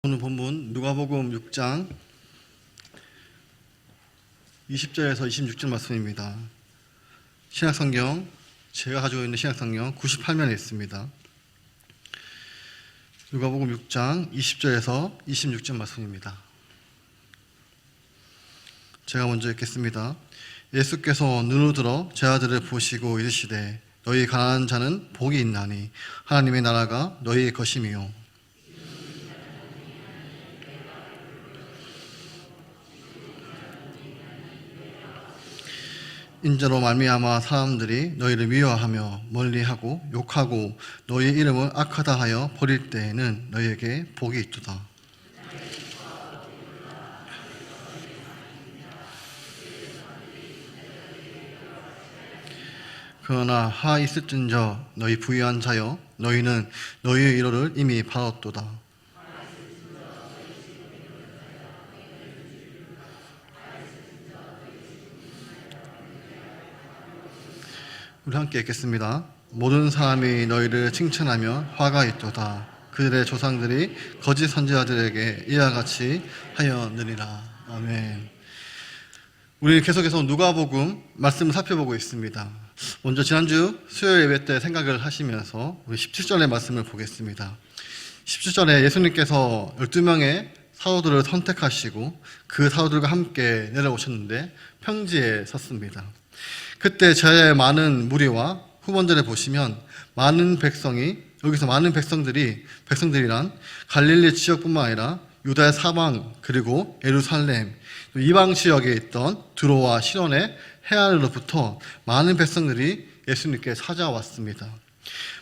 오늘 본문 누가복음 6장 20절에서 26절 말씀입니다. 신약성경, 제가 가지고 있는 신약성경 98면에 있습니다. 누가복음 6장 20절에서 26절 말씀입니다. 제가 먼저 읽겠습니다. 예수께서 눈을 들어 제 아들을 보시고 이르시되 너희 가난한 자는 복이 있나니 하나님의 나라가 너희의 것임이요 인자로 말미암아 사람들이 너희를 미워하며 멀리하고 욕하고 너희 이름을 악하다 하여 버릴 때에는 너희에게 복이 있도다. 그러나 하 있을진저 너희 부유한 자여 너희는 너희의 위로를 이미 받았도다. 우리 함께 읽겠습니다. 모든 사람이 너희를 칭찬하면 화가 있도다. 그들의 조상들이 거짓 선지자들에게 이와 같이 하였느니라. 아멘. 우리는 계속해서 누가복음 말씀을 살펴보고 있습니다. 먼저 지난주 수요일 예배 때 생각을 하시면서 우리 17절의 말씀을 보겠습니다. 17절에 예수님께서 12명의 사도들을 선택하시고 그 사도들과 함께 내려오셨는데 평지에 섰습니다. 그때 제자의 많은 무리와 후원들을 보시면 많은 백성이, 여기서 많은 백성들이란 갈릴리 지역뿐만 아니라 유다의 사방 그리고 예루살렘 이방 지역에 있던 두로와 시돈의 해안으로부터 많은 백성들이 예수님께 찾아왔습니다.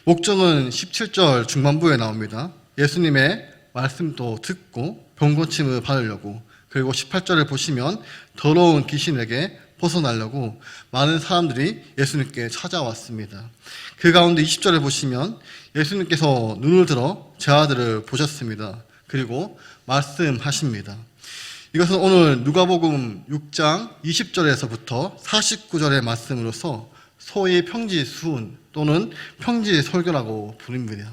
목적은 17절 중반부에 나옵니다. 예수님의 말씀도 듣고 병고침을 받으려고, 그리고 18절을 보시면 더러운 귀신에게 벗어나려고 많은 사람들이 예수님께 찾아왔습니다. 그 가운데 20절을 보시면 예수님께서 눈을 들어 제 아들을 보셨습니다. 그리고 말씀하십니다. 이것은 오늘 누가복음 6장 20절에서부터 49절의 말씀으로서 소위 평지수훈 또는 평지설교라고 부릅니다.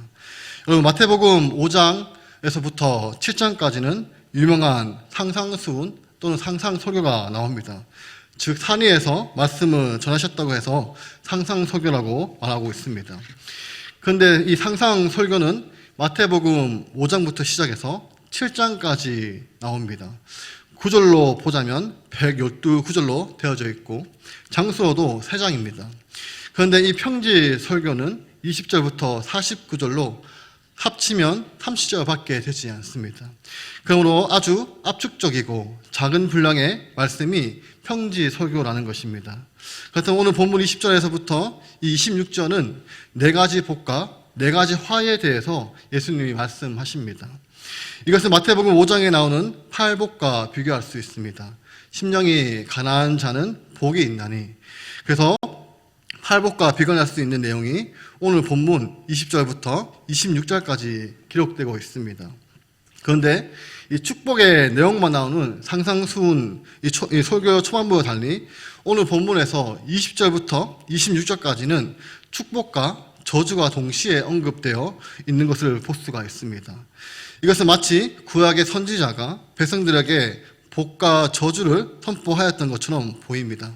여러분, 마태복음 5장에서부터 7장까지는 유명한 상상수훈 또는 상상설교가 나옵니다. 즉 산 위에서 말씀을 전하셨다고 해서 상상설교라고 말하고 있습니다. 그런데 이 상상설교는 마태복음 5장부터 시작해서 7장까지 나옵니다. 구절로 보자면 112구절로 되어져 있고 장수로도 3장입니다. 그런데 이 평지설교는 20절부터 49절로 합치면 30절밖에 되지 않습니다. 그러므로 아주 압축적이고 작은 분량의 말씀이 평지설교라는 것입니다. 그렇다면 오늘 본문 20절에서부터 이 26절은 4가지 복과 4가지 화에 대해서 예수님이 말씀하십니다. 이것은 마태복음 5장에 나오는 8복과 비교할 수 있습니다. 심령이 가난한 자는 복이 있나니, 그래서 8복과 비교할 수 있는 내용이 오늘 본문 20절부터 26절까지 기록되고 있습니다. 그런데 이 축복의 내용만 나오는 상상수훈 이 설교 초반부와 달리 오늘 본문에서 20절부터 26절까지는 축복과 저주가 동시에 언급되어 있는 것을 볼 수가 있습니다. 이것은 마치 구약의 선지자가 백성들에게 복과 저주를 선포하였던 것처럼 보입니다.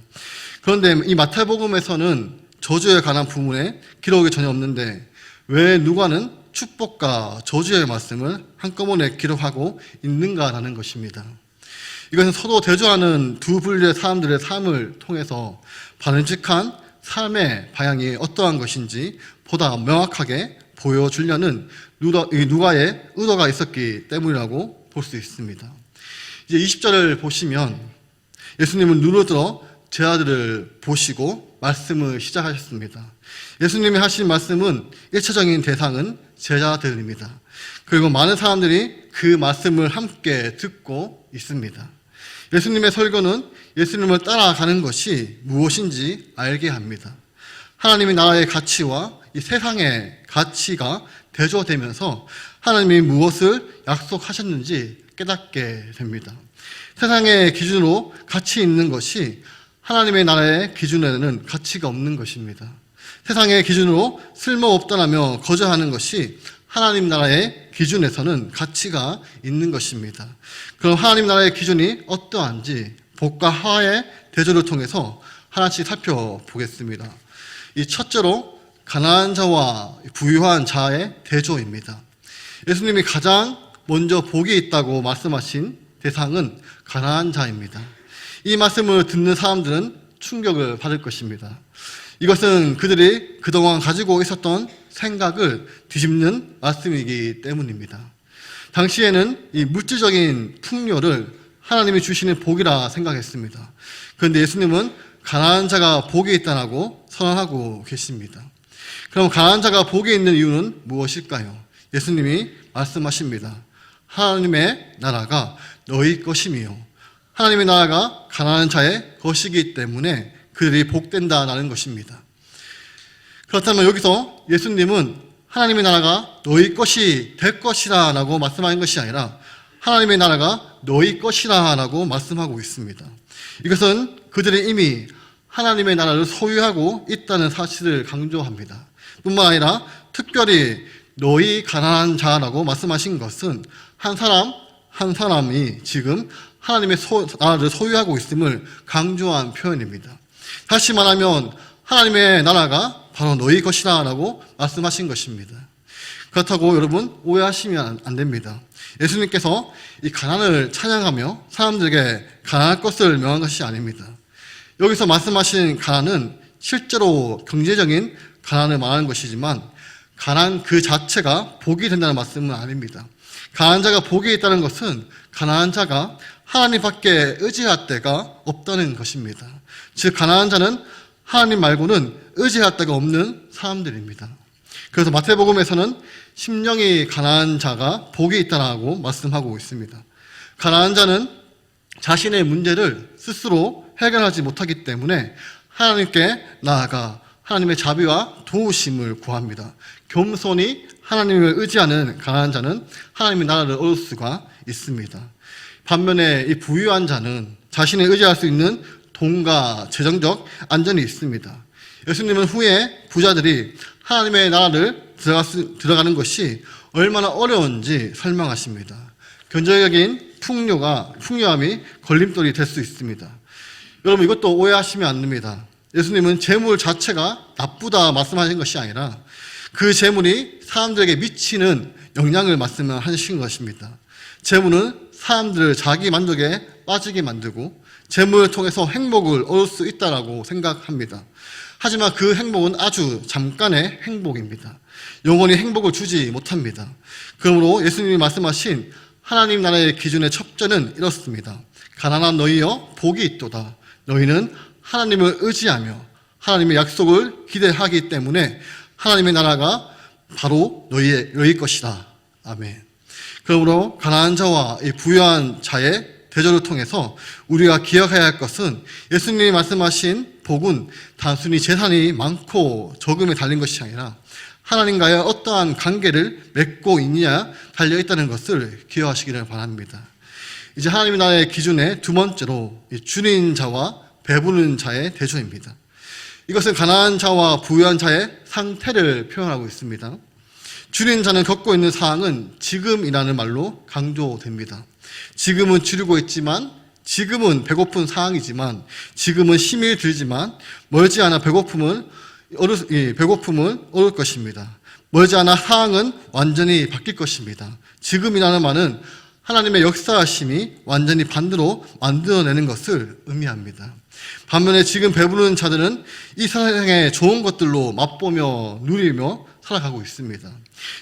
그런데 이 마태복음에서는 저주에 관한 부분에 기록이 전혀 없는데 왜 누가는 축복과 저주의 말씀을 한꺼번에 기록하고 있는가라는 것입니다. 이것은 서로 대조하는 두 분류의 사람들의 삶을 통해서 바람직한 삶의 방향이 어떠한 것인지 보다 명확하게 보여주려는 누가의 의도가 있었기 때문이라고 볼 수 있습니다. 이제 20절을 보시면 예수님은 눈을 들어 제 아들을 보시고 말씀을 시작하셨습니다. 예수님이 하신 말씀은 1차적인 대상은 제자들입니다. 그리고 많은 사람들이 그 말씀을 함께 듣고 있습니다. 예수님의 설교는 예수님을 따라가는 것이 무엇인지 알게 합니다. 하나님의 나라의 가치와 이 세상의 가치가 대조되면서 하나님이 무엇을 약속하셨는지 깨닫게 됩니다. 세상의 기준으로 가치 있는 것이 하나님의 나라의 기준에는 가치가 없는 것입니다. 세상의 기준으로 쓸모없다라며 거절하는 것이 하나님 나라의 기준에서는 가치가 있는 것입니다. 그럼 하나님 나라의 기준이 어떠한지 복과 화의 대조를 통해서 하나씩 살펴보겠습니다. 이 첫째로 가난한 자와 부유한 자의 대조입니다. 예수님이 가장 먼저 복이 있다고 말씀하신 대상은 가난한 자입니다. 이 말씀을 듣는 사람들은 충격을 받을 것입니다. 이것은 그들이 그동안 가지고 있었던 생각을 뒤집는 말씀이기 때문입니다. 당시에는 이 물질적인 풍요를 하나님이 주시는 복이라 생각했습니다. 그런데 예수님은 가난한 자가 복이 있다고 선언하고 계십니다. 그럼 가난한 자가 복이 있는 이유는 무엇일까요? 예수님이 말씀하십니다. 하나님의 나라가 너희 것이며 하나님의 나라가 가난한 자의 것이기 때문에 그들이 복된다라는 것입니다. 그렇다면 여기서 예수님은 하나님의 나라가 너희 것이 될 것이라 라고 말씀하는 것이 아니라 하나님의 나라가 너희 것이라 라고 말씀하고 있습니다. 이것은 그들이 이미 하나님의 나라를 소유하고 있다는 사실을 강조합니다. 뿐만 아니라 특별히 너희 가난한 자라고 말씀하신 것은 한 사람이 지금 하나님의 나라를 소유하고 있음을 강조한 표현입니다. 다시 말하면 하나님의 나라가 바로 너희 것이다 라고 말씀하신 것입니다. 그렇다고 여러분 오해하시면 안 됩니다. 예수님께서 이 가난을 찬양하며 사람들에게 가난할 것을 명한 것이 아닙니다. 여기서 말씀하신 가난은 실제로 경제적인 가난을 말하는 것이지만 가난 그 자체가 복이 된다는 말씀은 아닙니다. 가난한 자가 복이 있다는 것은 가난한 자가 하나님 밖에 의지할 데가 없다는 것입니다. 즉 가난한 자는 하나님 말고는 의지할 데가 없는 사람들입니다. 그래서 마태복음에서는 심령이 가난한 자가 복이 있다고 말씀하고 있습니다. 가난한 자는 자신의 문제를 스스로 해결하지 못하기 때문에 하나님께 나아가 하나님의 자비와 도우심을 구합니다. 겸손히 하나님을 의지하는 가난한 자는 하나님의 나라를 얻을 수가 있습니다. 반면에 이 부유한 자는 자신을 의지할 수 있는 돈과 재정적 안전이 있습니다. 예수님은 후에 부자들이 하나님의 나라를 들어가는 것이 얼마나 어려운지 설명하십니다. 경제적인 풍요함이 걸림돌이 될 수 있습니다. 여러분 이것도 오해하시면 안 됩니다. 예수님은 재물 자체가 나쁘다 말씀하신 것이 아니라 그 재물이 사람들에게 미치는 영향을 말씀하신 것입니다. 재물은 사람들을 자기 만족에 빠지게 만들고 재물을 통해서 행복을 얻을 수 있다고 생각합니다. 하지만 그 행복은 아주 잠깐의 행복입니다. 영원히 행복을 주지 못합니다. 그러므로 예수님이 말씀하신 하나님 나라의 기준의 첫째는 이렇습니다. 가난한 너희여 복이 있도다. 너희는 하나님을 의지하며 하나님의 약속을 기대하기 때문에 하나님의 나라가 바로 너희 것이다. 아멘. 그러므로 가난한 자와 이 부유한 자의 대조를 통해서 우리가 기억해야 할 것은 예수님이 말씀하신 복은 단순히 재산이 많고 적음에 달린 것이 아니라 하나님과의 어떠한 관계를 맺고 있느냐 달려있다는 것을 기억하시기를 바랍니다. 이제 하나님의 나라의 기준의 두 번째로 줄인 자와 배부른 자의 대조입니다. 이것은 가난한 자와 부유한 자의 상태를 표현하고 있습니다. 줄인 자는 겪고 있는 상황은 지금이라는 말로 강조됩니다. 지금은 줄이고 있지만, 지금은 배고픈 상황이지만, 지금은 힘이 들지만 멀지 않아 배고픔을 얻을 것입니다. 멀지 않아 상황은 완전히 바뀔 것입니다. 지금이라는 말은 하나님의 역사하심이 완전히 반대로 만들어내는 것을 의미합니다. 반면에 지금 배부른 자들은 이 세상의 좋은 것들로 맛보며 누리며 살아가고 있습니다.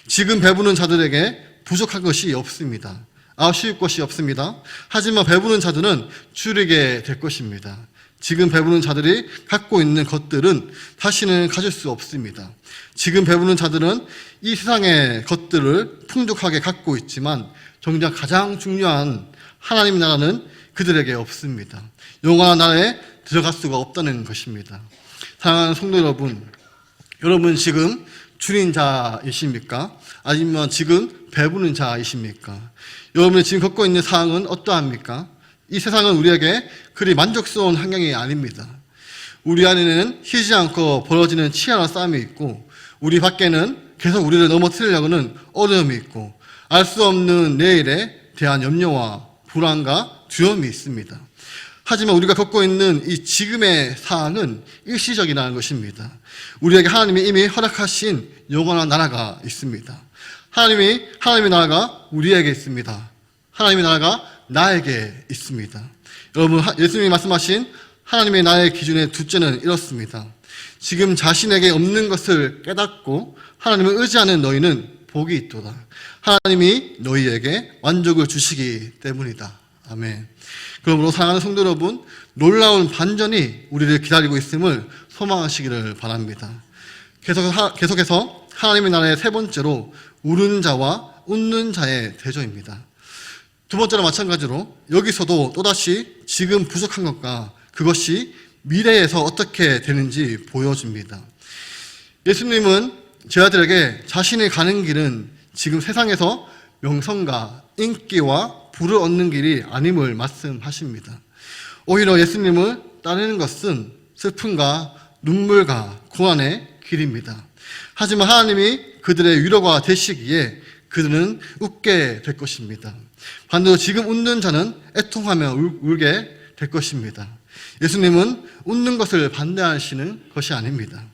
지금 배부른 자들에게 부족한 것이 없습니다. 아쉬울 것이 없습니다. 하지만 배부른 자들은 줄이게 될 것입니다. 지금 배부른 자들이 갖고 있는 것들은 다시는 가질 수 없습니다. 지금 배부른 자들은 이 세상의 것들을 풍족하게 갖고 있지만 정작 가장 중요한 하나님 나라는 그들에게 없습니다. 영원한 나라에 들어갈 수가 없다는 것입니다. 사랑하는 성도 여러분 지금 줄인 자이십니까? 아니면 지금 배부른 자이십니까? 여러분이 지금 겪고 있는 상황은 어떠합니까? 이 세상은 우리에게 그리 만족스러운 환경이 아닙니다. 우리 안에는 쉬지 않고 벌어지는 치열한 싸움이 있고 우리 밖에는 계속 우리를 넘어뜨리려고는 어려움이 있고 알 수 없는 내일에 대한 염려와 불안과 두려움이 있습니다. 하지만 우리가 겪고 있는 이 지금의 상황은 일시적이라는 것입니다. 우리에게 하나님이 이미 허락하신 영원한 나라가 있습니다. 하나님의 나라가 우리에게 있습니다. 하나님의 나라가 나에게 있습니다. 여러분, 예수님이 말씀하신 하나님의 나라의 기준의 둘째는 이렇습니다. 지금 자신에게 없는 것을 깨닫고 하나님을 의지하는 너희는 복이 있도다. 하나님이 너희에게 만족을 주시기 때문이다. 아멘. 그러므로 사랑하는 성도 여러분, 놀라운 반전이 우리를 기다리고 있음을 소망하시기를 바랍니다. 계속해서 하나님의 나라의 세 번째로 우는 자와 웃는 자의 대조입니다. 두 번째로 마찬가지로 여기서도 또다시 지금 부족한 것과 그것이 미래에서 어떻게 되는지 보여줍니다. 예수님은 제자들에게 자신이 가는 길은 지금 세상에서 명성과 인기와 부를 얻는 길이 아님을 말씀하십니다. 오히려 예수님을 따르는 것은 슬픔과 눈물과 고난의 길입니다. 하지만 하나님이 그들의 위로가 되시기에 그들은 웃게 될 것입니다. 반대로 지금 웃는 자는 애통하며 울게 될 것입니다. 예수님은 웃는 것을 반대하시는 것이 아닙니다.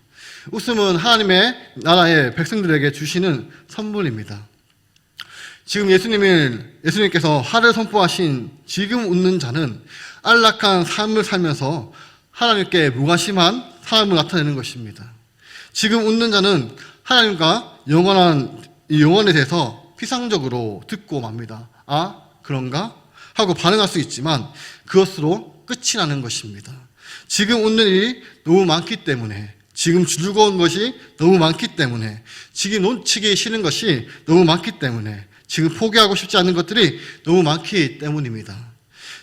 웃음은 하나님의 나라의 백성들에게 주시는 선물입니다. 지금 예수님께서 화를 선포하신 지금 웃는 자는 안락한 삶을 살면서 하나님께 무관심한 삶을 나타내는 것입니다. 지금 웃는 자는 하나님과 영원에 대해서 피상적으로 듣고 맙니다. 아, 그런가? 하고 반응할 수 있지만 그것으로 끝이 나는 것입니다. 지금 웃는 일이 너무 많기 때문에, 지금 즐거운 것이 너무 많기 때문에, 지금 놓치기 싫은 것이 너무 많기 때문에, 지금 포기하고 싶지 않은 것들이 너무 많기 때문입니다.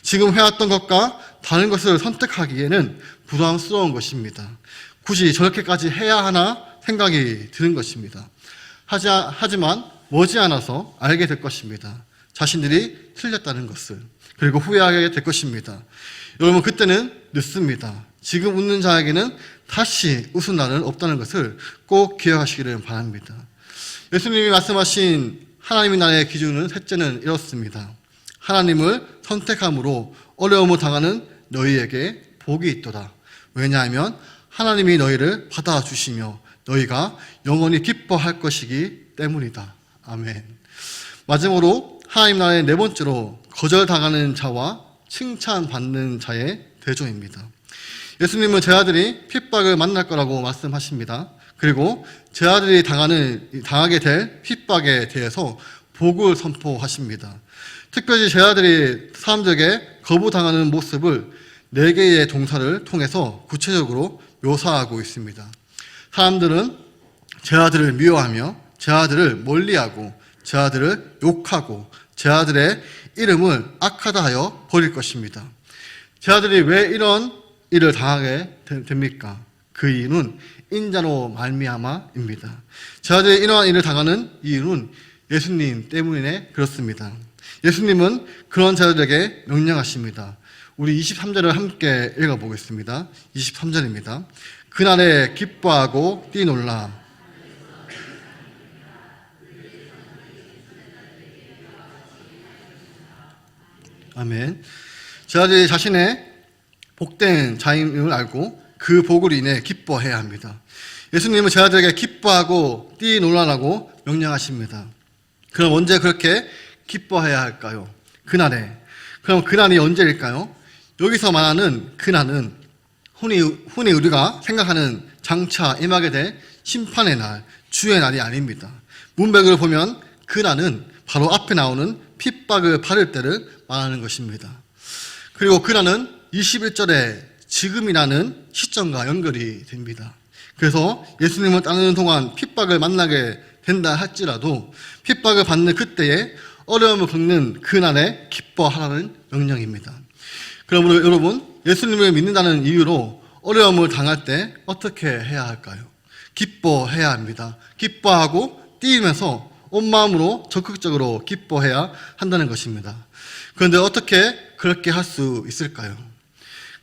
지금 해왔던 것과 다른 것을 선택하기에는 부담스러운 것입니다. 굳이 저렇게까지 해야 하나 생각이 드는 것입니다. 하지만 머지않아서 알게 될 것입니다. 자신들이 틀렸다는 것을. 그리고 후회하게 될 것입니다. 여러분, 그때는 늦습니다. 지금 웃는 자에게는 다시 웃을 날은 없다는 것을 꼭 기억하시기를 바랍니다. 예수님이 말씀하신 하나님의 나라의 기준은 셋째는 이렇습니다. 하나님을 선택함으로 어려움을 당하는 너희에게 복이 있도다. 왜냐하면 하나님이 너희를 받아주시며 너희가 영원히 기뻐할 것이기 때문이다. 아멘. 마지막으로 하나님 나라의 네 번째로 거절당하는 자와 칭찬받는 자의 대조입니다. 예수님은 제자들이 핍박을 만날 거라고 말씀하십니다. 그리고 제자들이 당하게 될 핍박에 대해서 복을 선포하십니다. 특별히 제자들이 사람들에게 거부당하는 모습을 4개의 동사를 통해서 구체적으로 묘사하고 있습니다. 사람들은 제자들을 미워하며 제자들을 멀리하고 제자들을 욕하고 제자들의 이름을 악하다 하여 버릴 것입니다. 제자들이 왜 이런 일을 당하게 됩니까? 그 이유는 인자로 말미암아입니다. 제자들이 이러한 일을 당하는 이유는 예수님 때문에 그렇습니다. 예수님은 그런 제자들에게 명령하십니다. 우리 23절을 함께 읽어보겠습니다. 23절입니다. 그날에 기뻐하고 뛰놀라. 아멘. 제자들이 자신의 복된 자임을 알고 그 복으로 인해 기뻐해야 합니다. 예수님은 제자들에게 기뻐하고 뛰놀라라고 명령하십니다. 그럼 언제 그렇게 기뻐해야 할까요? 그날에. 그럼 그날이 언제일까요? 여기서 말하는 그날은 흔히 우리가 생각하는 장차 임하게 될 심판의 날, 주의 날이 아닙니다. 문맥을 보면 그날은 바로 앞에 나오는 핍박을 받을 때를 말하는 것입니다. 그리고 그날은 21절에 지금이라는 시점과 연결이 됩니다. 그래서 예수님을 따르는 동안 핍박을 만나게 된다 할지라도 핍박을 받는 그때에 어려움을 겪는 그날에 기뻐하라는 명령입니다. 그러므로 여러분, 예수님을 믿는다는 이유로 어려움을 당할 때 어떻게 해야 할까요? 기뻐해야 합니다. 기뻐하고 뛰면서 온 마음으로 적극적으로 기뻐해야 한다는 것입니다. 그런데 어떻게 그렇게 할 수 있을까요?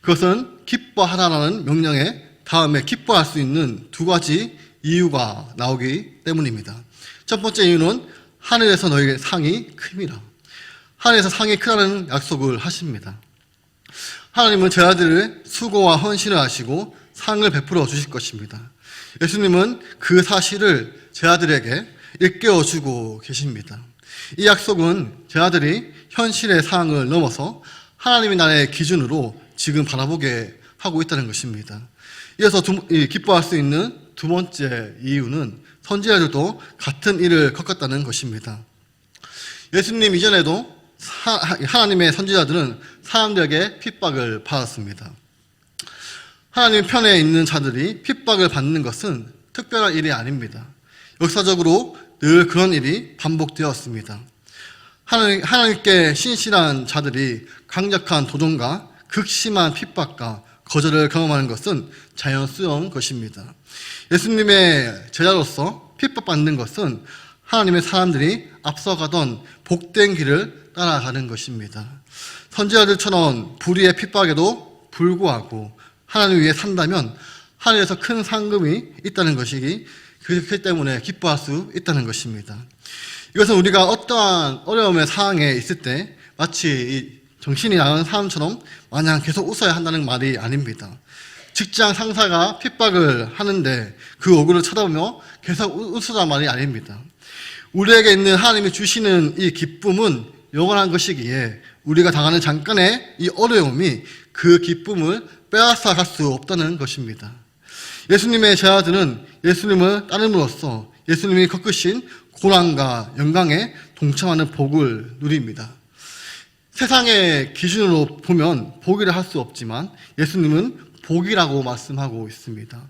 그것은 기뻐하라는 명령에 다음에 기뻐할 수 있는 2가지 이유가 나오기 때문입니다. 첫 번째 이유는 하늘에서 너희의 상이 큽니다. 하늘에서 상이 크다는 약속을 하십니다. 하나님은 제 아들을 수고와 헌신을 하시고 상을 베풀어 주실 것입니다. 예수님은 그 사실을 제 아들에게 일깨워 주고 계십니다. 이 약속은 제 아들이 현실의 상을 넘어서 하나님의 나라의 기준으로 지금 바라보게 하고 있다는 것입니다. 이어서 기뻐할 수 있는 두 번째 이유는 선지자들도 같은 일을 겪었다는 것입니다. 예수님 이전에도 하나님의 선지자들은 사람들에게 핍박을 받았습니다. 하나님 편에 있는 자들이 핍박을 받는 것은 특별한 일이 아닙니다. 역사적으로 늘 그런 일이 반복되었습니다. 하나님께 신실한 자들이 강력한 도전과 극심한 핍박과 거절을 경험하는 것은 자연스러운 것입니다. 예수님의 제자로서 핍박받는 것은 하나님의 사람들이 앞서가던 복된 길을 따라가는 것입니다. 선지자들처럼 불의의 핍박에도 불구하고 하나님을 위해 산다면 하늘에서 큰 상금이 있다는 것이기 그렇기 때문에 기뻐할 수 있다는 것입니다. 이것은 우리가 어떠한 어려움의 상황에 있을 때 마치 정신이 나간 사람처럼 마냥 계속 웃어야 한다는 말이 아닙니다. 직장 상사가 핍박을 하는데 그 얼굴을 쳐다보며 계속 웃으란 말이 아닙니다. 우리에게 있는 하나님이 주시는 이 기쁨은 영원한 것이기에 우리가 당하는 잠깐의 이 어려움이 그 기쁨을 빼앗아 갈 수 없다는 것입니다. 예수님의 제자들은 예수님을 따름으로써 예수님이 겪으신 고난과 영광에 동참하는 복을 누립니다. 세상의 기준으로 보면 복이라 할 수 없지만 예수님은 복이라고 말씀하고 있습니다.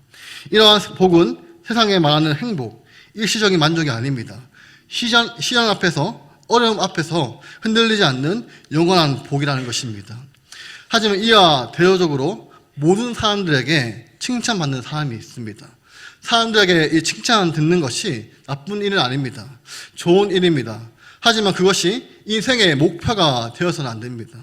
이러한 복은 세상에 말하는 행복, 일시적인 만족이 아닙니다. 시련 앞에서, 어려움 앞에서 흔들리지 않는 영원한 복이라는 것입니다. 하지만 이와 대조적으로 모든 사람들에게 칭찬받는 사람이 있습니다. 사람들에게 이 칭찬 듣는 것이 나쁜 일은 아닙니다. 좋은 일입니다. 하지만 그것이 인생의 목표가 되어서는 안 됩니다.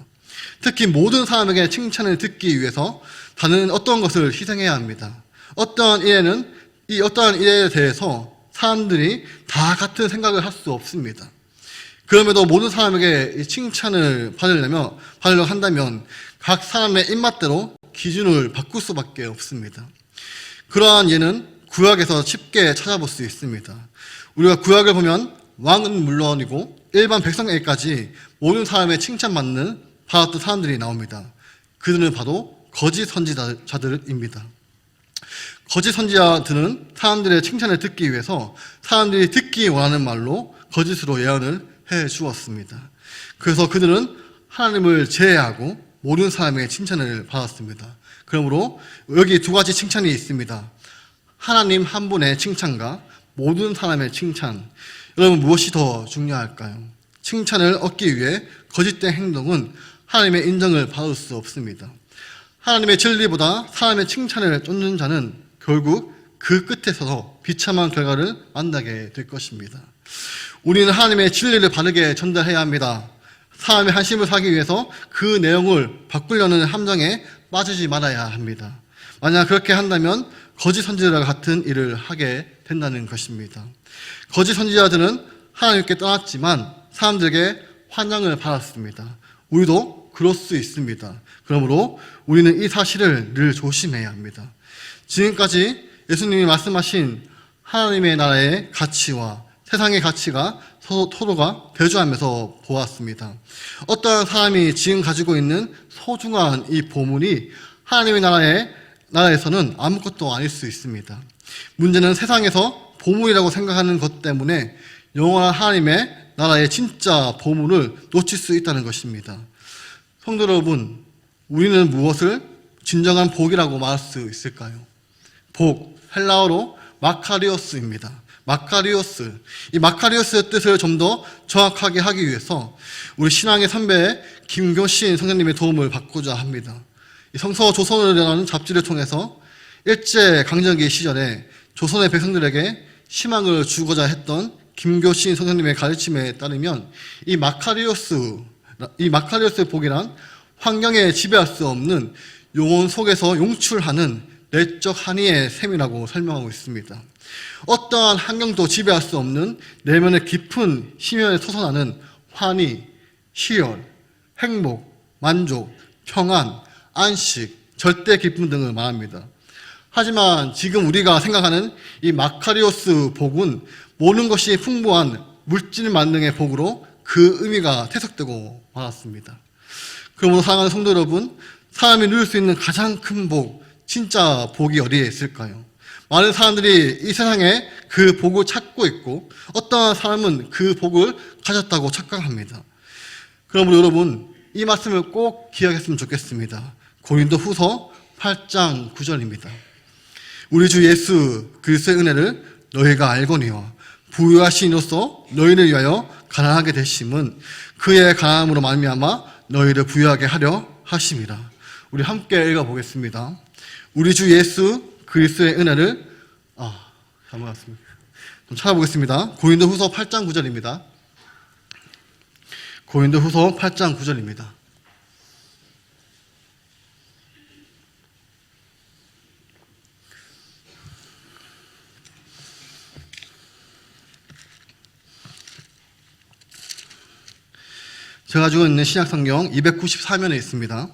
특히 모든 사람에게 칭찬을 듣기 위해서 다른 어떤 것을 희생해야 합니다. 어떠한 일에 대해서 사람들이 다 같은 생각을 할 수 없습니다. 그럼에도 모든 사람에게 칭찬을 받으려고 한다면 각 사람의 입맛대로 기준을 바꿀 수밖에 없습니다. 그러한 예는 구약에서 쉽게 찾아볼 수 있습니다. 우리가 구약을 보면 왕은 물론이고 일반 백성에게까지 모든 사람의 칭찬받는 받았던 사람들이 나옵니다. 그들은 바로 거짓 선지자들입니다. 거짓 선지자들은 사람들의 칭찬을 듣기 위해서 사람들이 듣기 원하는 말로 거짓으로 예언을 해 주었습니다. 그래서 그들은 하나님을 제외하고 모든 사람의 칭찬을 받았습니다. 그러므로 여기 두 가지 칭찬이 있습니다. 하나님 한 분의 칭찬과 모든 사람의 칭찬. 여러분 무엇이 더 중요할까요? 칭찬을 얻기 위해 거짓된 행동은 하나님의 인정을 받을 수 없습니다. 하나님의 진리보다 사람의 칭찬을 쫓는 자는 결국 그 끝에서 비참한 결과를 만나게 될 것입니다. 우리는 하나님의 진리를 바르게 전달해야 합니다. 사람의 한심을 사기 위해서 그 내용을 바꾸려는 함정에 빠지지 말아야 합니다. 만약 그렇게 한다면 거짓 선지자와 같은 일을 하게 된다는 것입니다. 거짓 선지자들은 하나님께 떠났지만 사람들에게 환영을 받았습니다. 우리도 그럴 수 있습니다. 그러므로 우리는 이 사실을 늘 조심해야 합니다. 지금까지 예수님이 말씀하신 하나님의 나라의 가치와 세상의 가치가 서로가 대조하면서 보았습니다. 어떠한 사람이 지금 가지고 있는 소중한 이 보물이 하나님의 나라에서는 아무것도 아닐 수 있습니다. 문제는 세상에서 보물이라고 생각하는 것 때문에 영원한 하나님의 나라의 진짜 보물을 놓칠 수 있다는 것입니다. 성도 여러분, 우리는 무엇을 진정한 복이라고 말할 수 있을까요? 복, 헬라어로 마카리오스입니다. 마카리오스. 이 마카리오스의 뜻을 좀 더 정확하게 하기 위해서 우리 신앙의 선배 김교신 선생님의 도움을 받고자 합니다. 이 성서 조선이라는 잡지를 통해서 일제강점기 시절에 조선의 백성들에게 희망을 주고자 했던 김교신 선생님의 가르침에 따르면 이 마카리오스의 복이란 환경에 지배할 수 없는 영혼 속에서 용출하는 내적 한의의 셈이라고 설명하고 있습니다. 어떠한 환경도 지배할 수 없는 내면의 깊은 심연에 솟아나는 환희, 희열, 행복, 만족, 평안, 안식, 절대 기쁨 등을 말합니다. 하지만 지금 우리가 생각하는 이 마카리오스 복은 모든 것이 풍부한 물질 만능의 복으로 그 의미가 퇴색되고 말았습니다. 그러므로 사랑하는 성도 여러분, 사람이 누릴 수 있는 가장 큰 복, 진짜 복이 어디에 있을까요? 많은 사람들이 이 세상에 그 복을 찾고 있고 어떠한 사람은 그 복을 가졌다고 착각합니다. 그러므로 여러분, 이 말씀을 꼭 기억했으면 좋겠습니다. 고린도후서 8장 9절입니다. 우리 주 예수 그리스도의 은혜를 너희가 알거니와 부유하신 이로써 너희를 위하여 가난하게 되심은 그의 가난함으로 말미암아 너희를 부유하게 하려 하심이라. 우리 함께 읽어보겠습니다. 우리 주 예수 그리스도의 은혜를 잘못 왔습니다. 좀 찾아보겠습니다. 고린도후서 8장 9절입니다. 고린도후서 8장 9절입니다. 제가 가지고 있는 신약성경 294면에 있습니다.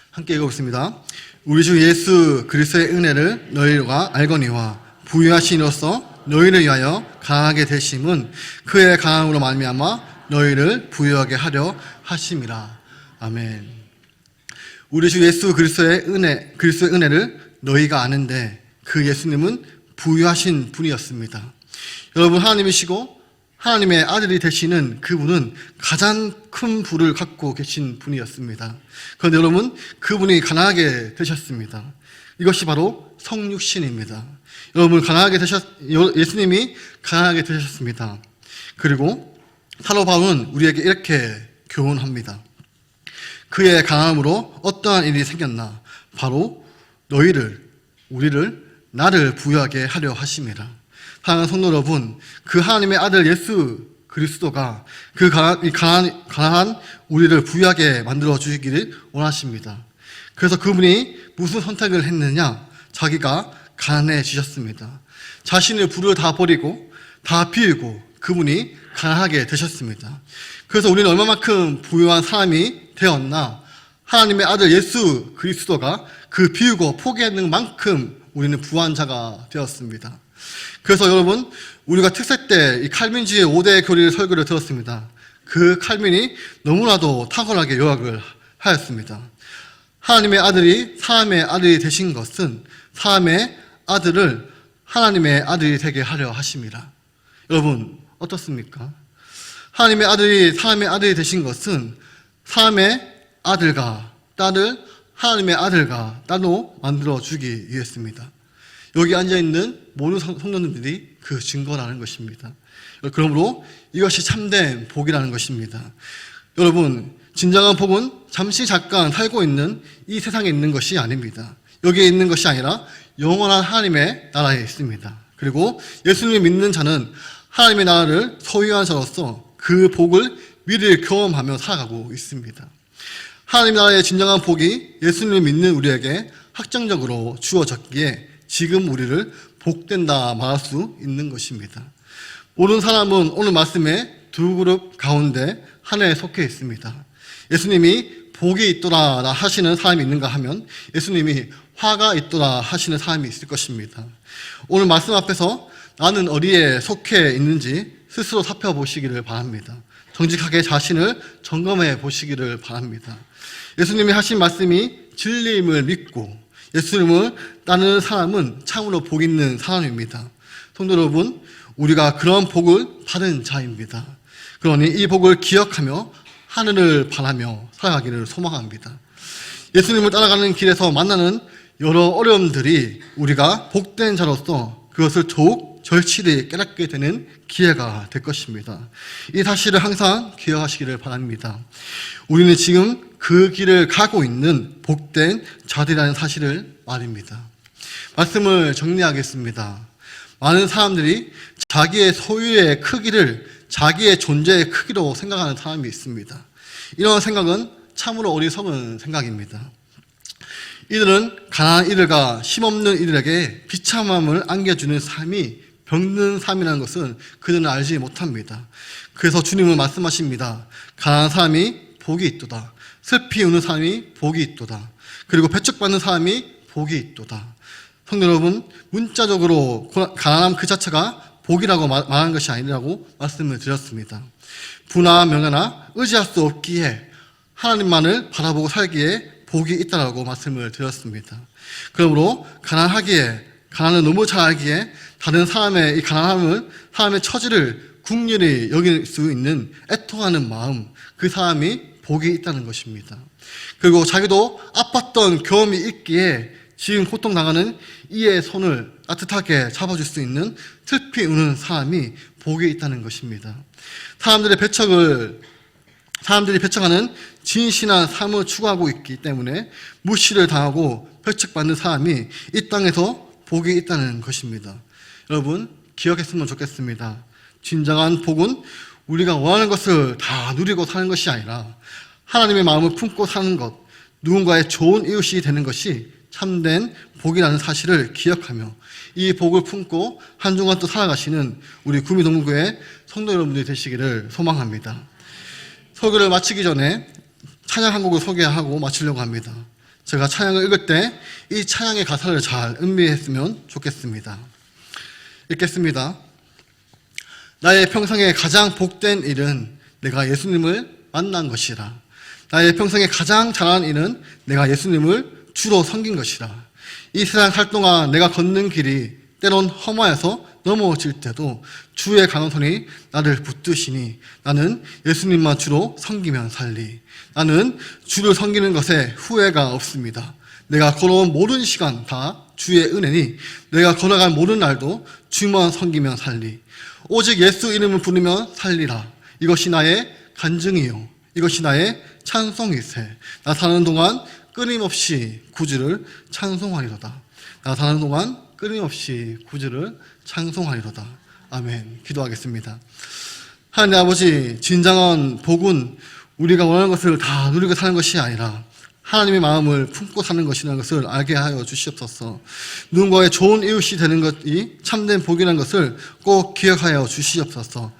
함께 읽어보겠습니다. 우리 주 예수 그리스도의 은혜를 너희가 알거니와 부유하신 이로써 너희를 위하여 강하게 되심은 그의 강함으로 말미암아 너희를 부유하게 하려 하심이라. 아멘. 우리 주 예수 그리스도의 은혜를 너희가 아는데 그 예수님은 부유하신 분이었습니다. 여러분, 하나님이시고 하나님의 아들이 되시는 그분은 가장 큰 부를 갖고 계신 분이었습니다. 그런데 여러분, 그분이 가난하게 되셨습니다. 이것이 바로 성육신입니다. 여러분, 예수님이 가난하게 되셨습니다. 그리고 사도 바울은 우리에게 이렇게 교훈합니다. 그의 강함으로 어떠한 일이 생겼나? 바로 나를 부유하게 하려 하심이라. 사랑하는 성도 여러분, 그 하나님의 아들 예수 그리스도가 그 가난한 우리를 부유하게 만들어 주시기를 원하십니다. 그래서 그분이 무슨 선택을 했느냐? 자기가 가난해지셨습니다. 자신의 부를 다 버리고 다 비우고 그분이 가난하게 되셨습니다. 그래서 우리는 얼마만큼 부유한 사람이 되었나? 하나님의 아들 예수 그리스도가 그 비우고 포기하는 만큼 우리는 부한 자가 되었습니다. 그래서 여러분, 우리가 특세 때 이 칼빈주의 5대 교리를 설교를 들었습니다. 그 칼빈이 너무나도 탁월하게 요약을 하였습니다. 하나님의 아들이 사람의 아들이 되신 것은 사람의 아들을 하나님의 아들이 되게 하려 하심이라. 여러분, 어떻습니까? 하나님의 아들이 사람의 아들이 되신 것은 사람의 아들과 딸을 하나님의 아들과 딸로 만들어 주기 위해서입니다. 여기 앉아있는 모든 성도님들이 그 증거라는 것입니다. 그러므로 이것이 참된 복이라는 것입니다. 여러분, 진정한 복은 잠깐 살고 있는 이 세상에 있는 것이 아닙니다. 여기에 있는 것이 아니라 영원한 하나님의 나라에 있습니다. 그리고 예수님을 믿는 자는 하나님의 나라를 소유한 자로서 그 복을 미래를 경험하며 살아가고 있습니다. 하나님 나라의 진정한 복이 예수님을 믿는 우리에게 확정적으로 주어졌기에 지금 우리를 복된다 말할 수 있는 것입니다. 모든 사람은 오늘 말씀에 두 그룹 가운데 하나에 속해 있습니다. 예수님이 복이 있더라 하시는 사람이 있는가 하면 예수님이 화가 있더라 하시는 사람이 있을 것입니다. 오늘 말씀 앞에서 나는 어디에 속해 있는지 스스로 살펴보시기를 바랍니다. 정직하게 자신을 점검해 보시기를 바랍니다. 예수님이 하신 말씀이 진리임을 믿고 예수님을 따르는 사람은 참으로 복 있는 사람입니다. 성도 여러분, 우리가 그런 복을 받은 자입니다. 그러니 이 복을 기억하며 하늘을 바라며 살아가기를 소망합니다. 예수님을 따라가는 길에서 만나는 여러 어려움들이 우리가 복된 자로서 그것을 더욱 절실히 깨닫게 되는 기회가 될 것입니다. 이 사실을 항상 기억하시기를 바랍니다. 우리는 지금 그 길을 가고 있는 복된 자들이라는 사실을 말입니다. 말씀을 정리하겠습니다. 많은 사람들이 자기의 소유의 크기를 자기의 존재의 크기로 생각하는 사람이 있습니다. 이런 생각은 참으로 어리석은 생각입니다. 이들은 가난한 이들과 힘없는 이들에게 비참함을 안겨주는 삶이 병든 삶이라는 것은 그들은 알지 못합니다. 그래서 주님은 말씀하십니다. 가난한 사람이 복이 있도다. 슬피 우는 사람이 복이 있도다. 그리고 배척받는 사람이 복이 있도다. 성도 여러분, 문자적으로 가난함 그 자체가 복이라고 말하는 것이 아니라고 말씀을 드렸습니다. 부나 명예나 의지할 수 없기에 하나님만을 바라보고 살기에 복이 있다라고 말씀을 드렸습니다. 그러므로 가난을 너무 잘 알기에 다른 사람의 이 가난함을, 사람의 처지를 국률이 여길 수 있는 애통하는 마음, 그 사람이 복이 있다는 것입니다. 그리고 자기도 아팠던 경험이 있기에 지금 고통당하는 이의 손을 따뜻하게 잡아줄 수 있는 슬피 우는 사람이 복이 있다는 것입니다. 사람들이 배척하는 진실한 삶을 추구하고 있기 때문에 무시를 당하고 배척받는 사람이 이 땅에서 복이 있다는 것입니다. 여러분, 기억했으면 좋겠습니다. 진정한 복은 우리가 원하는 것을 다 누리고 사는 것이 아니라 하나님의 마음을 품고 사는 것, 누군가의 좋은 이웃이 되는 것이 참된 복이라는 사실을 기억하며 이 복을 품고 한 주간 또 살아가시는 우리 구미동문교회 성도 여러분들이 되시기를 소망합니다. 설교를 마치기 전에 찬양 한 곡을 소개하고 마치려고 합니다. 제가 찬양을 읽을 때 이 찬양의 가사를 잘 음미했으면 좋겠습니다. 읽겠습니다. 나의 평생에 가장 복된 일은 내가 예수님을 만난 것이라. 나의 평생에 가장 잘한 일은 내가 예수님을 주로 섬긴 것이라. 이 세상 살 동안 내가 걷는 길이 때론 험하여서 넘어질 때도 주의 강한 손이 나를 붙드시니 나는 예수님만 주로 섬기면 살리. 나는 주를 섬기는 것에 후회가 없습니다. 내가 걸어온 모든 시간 다 주의 은혜니 내가 걸어간 모든 날도 주만 섬기면 살리. 오직 예수 이름을 부르면 살리라. 이것이 나의 간증이요 이것이 나의 찬송이세. 나 사는 동안 끊임없이 구주를 찬송하리로다. 나 사는 동안 끊임없이 구주를 찬송하리로다. 아멘. 기도하겠습니다. 하나님 아버지, 진정한 복은 우리가 원하는 것을 다 누리고 사는 것이 아니라 하나님의 마음을 품고 사는 것이라는 것을 알게 하여 주시옵소서. 누군가의 좋은 이웃이 되는 것이 참된 복이라는 것을 꼭 기억하여 주시옵소서.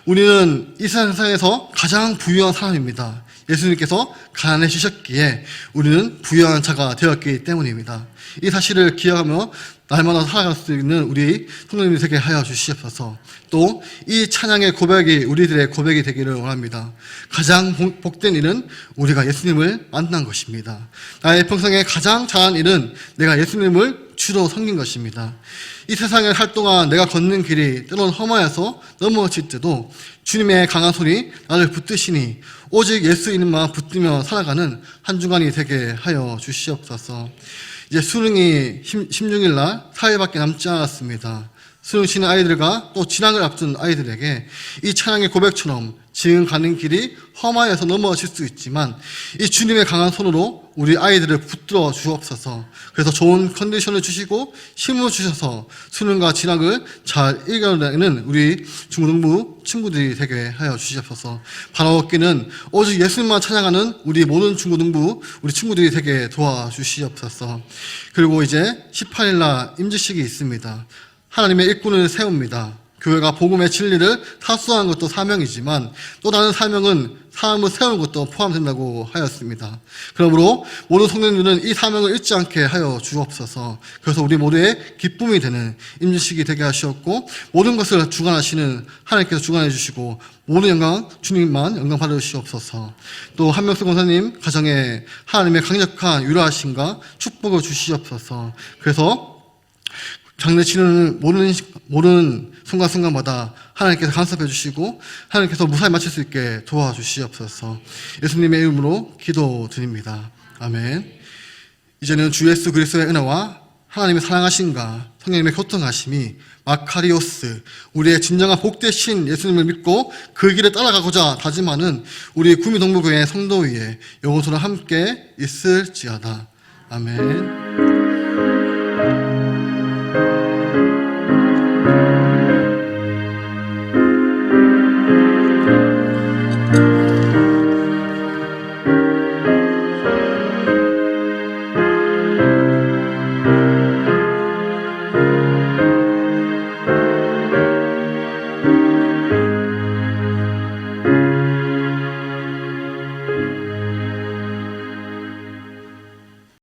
우리는 이 세상에서 가장 부유한 사람입니다. 예수님께서 가난해지셨기에 우리는 부유한 자가 되었기 때문입니다. 이 사실을 기억하며 날마다 살아갈 수 있는 우리 성도님이 되게 하여 주시옵소서. 또 이 찬양의 고백이 우리들의 고백이 되기를 원합니다. 가장 복된 일은 우리가 예수님을 만난 것입니다. 나의 평생에 가장 잘한 일은 내가 예수님을 주로 섬긴 것입니다. 이 세상을 살 동안 내가 걷는 길이 때론 험하여서 넘어질 때도 주님의 강한 손이 나를 붙드시니 오직 예수 이름만 붙들며 살아가는 한 주간이 되게 하여 주시옵소서. 이제 수능이 16일 날 4일밖에 남지 않았습니다. 수능 치는 아이들과 또 진학을 앞둔 아이들에게 이 찬양의 고백처럼 지금 가는 길이 험하여서 넘어질 수 있지만 이 주님의 강한 손으로 우리 아이들을 붙들어 주옵소서. 그래서 좋은 컨디션을 주시고 힘을 주셔서 수능과 진학을 잘 이겨내는 우리 중고등부 친구들이 되게 하여 주시옵소서. 바라옵기는 오직 예수님만 찬양하는 우리 모든 중고등부 우리 친구들이 되게 도와주시옵소서. 그리고 이제 18일 날 임직식이 있습니다. 하나님의 일꾼을 세웁니다. 교회가 복음의 진리를 사수하는 것도 사명이지만 또 다른 사명은 사람을 세우는 것도 포함된다고 하였습니다. 그러므로 모든 성도님들은 이 사명을 잊지 않게 하여 주옵소서. 그래서 우리 모두의 기쁨이 되는 임직식이 되게 하시었고 모든 것을 주관하시는 하나님께서 주관해 주시고 모든 영광 주님만 영광 받으시옵소서. 또 한명수 권사님 가정에 하나님의 강력한 유라하심과 축복을 주시옵소서. 그래서 장례 치르는 모든 순간순간마다 하나님께서 간섭해 주시고 하나님께서 무사히 마칠 수 있게 도와주시옵소서. 예수님의 이름으로 기도드립니다. 아멘. 이제는 주 예수 그리스도의 은혜와 하나님의 사랑하심과 성령님의 교통하심이 마카리오스 우리의 진정한 복되신 예수님을 믿고 그 길에 따라가고자 다짐하는 우리 구미동부교회 성도 위에 영원토록 함께 있을지어다. 아멘.